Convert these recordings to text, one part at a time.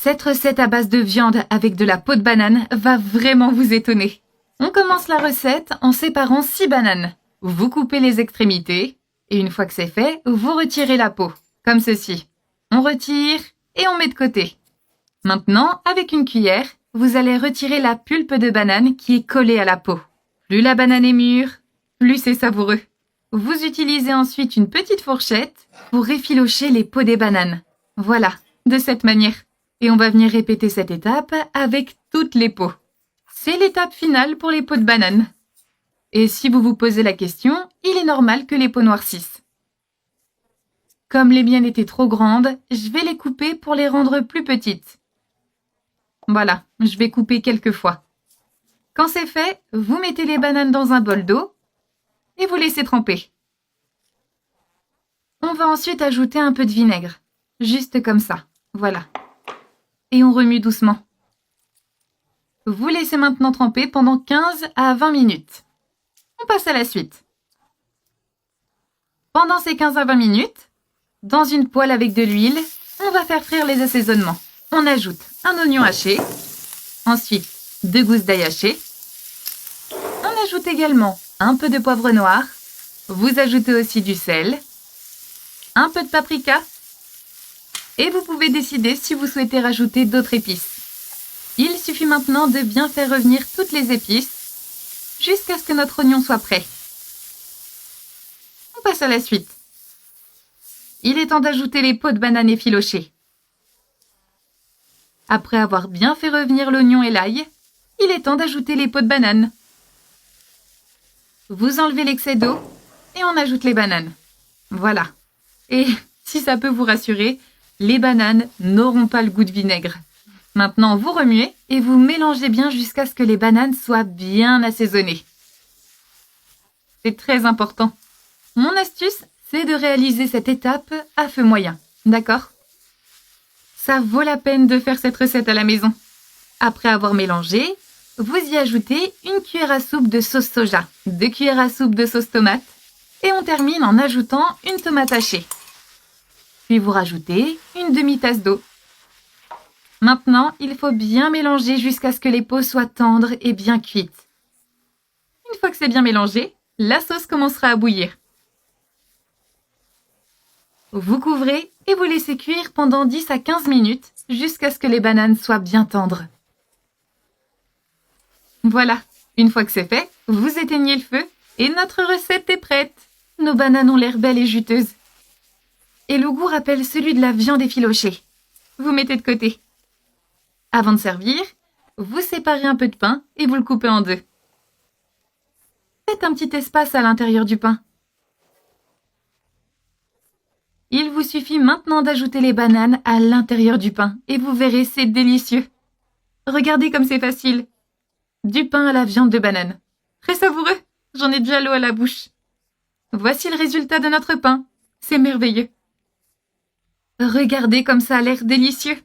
Cette recette à base de viande avec de la peau de banane va vraiment vous étonner. On commence la recette en séparant 6 bananes. Vous coupez les extrémités et une fois que c'est fait, vous retirez la peau, comme ceci. On retire et on met de côté. Maintenant, avec une cuillère, vous allez retirer la pulpe de banane qui est collée à la peau. Plus la banane est mûre, plus c'est savoureux. Vous utilisez ensuite une petite fourchette pour effilocher les peaux des bananes. Voilà, de cette manière. Et on va venir répéter cette étape avec toutes les peaux. C'est l'étape finale pour les peaux de banane. Et si vous vous posez la question, il est normal que les peaux noircissent. Comme les miennes étaient trop grandes, je vais les couper pour les rendre plus petites. Voilà, je vais couper quelques fois. Quand c'est fait, vous mettez les bananes dans un bol d'eau et vous laissez tremper. On va ensuite ajouter un peu de vinaigre, juste comme ça, voilà. Et on remue doucement. Vous laissez maintenant tremper pendant 15 à 20 minutes. On passe à la suite. Pendant ces 15 à 20 minutes, dans une poêle avec de l'huile, on va faire frire les assaisonnements. On ajoute un oignon haché, ensuite 2 gousses d'ail hachées. On ajoute également un peu de poivre noir. Vous ajoutez aussi du sel, un peu de paprika. Et vous pouvez décider si vous souhaitez rajouter d'autres épices. Il suffit maintenant de bien faire revenir toutes les épices jusqu'à ce que notre oignon soit prêt. On passe à la suite. Il est temps d'ajouter les peaux de banane effilochées. Après avoir bien fait revenir l'oignon et l'ail, il est temps d'ajouter les peaux de banane. Vous enlevez l'excès d'eau et on ajoute les bananes. Voilà. Et si ça peut vous rassurer, les bananes n'auront pas le goût de vinaigre. Maintenant, vous remuez et vous mélangez bien jusqu'à ce que les bananes soient bien assaisonnées. C'est très important. Mon astuce, c'est de réaliser cette étape à feu moyen. D'accord ? Ça vaut la peine de faire cette recette à la maison. Après avoir mélangé, vous y ajoutez une cuillère à soupe de sauce soja, 2 cuillères à soupe de sauce tomate et on termine en ajoutant une tomate hachée. Puis vous rajoutez une demi-tasse d'eau. Maintenant, il faut bien mélanger jusqu'à ce que les peaux soient tendres et bien cuites. Une fois que c'est bien mélangé, la sauce commencera à bouillir. Vous couvrez et vous laissez cuire pendant 10 à 15 minutes jusqu'à ce que les bananes soient bien tendres. Voilà, une fois que c'est fait, vous éteignez le feu et notre recette est prête. Nos bananes ont l'air belles et juteuses. Et le goût rappelle celui de la viande effilochée. Vous mettez de côté. Avant de servir, vous séparez un peu de pain et vous le coupez en 2. Faites un petit espace à l'intérieur du pain. Il vous suffit maintenant d'ajouter les bananes à l'intérieur du pain et vous verrez, c'est délicieux. Regardez comme c'est facile. Du pain à la viande de banane. Très savoureux, j'en ai déjà l'eau à la bouche. Voici le résultat de notre pain. C'est merveilleux. Regardez comme ça a l'air délicieux.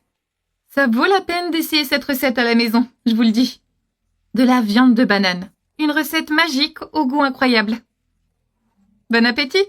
Ça vaut la peine d'essayer cette recette à la maison, je vous le dis. De la viande de banane. Une recette magique au goût incroyable. Bon appétit!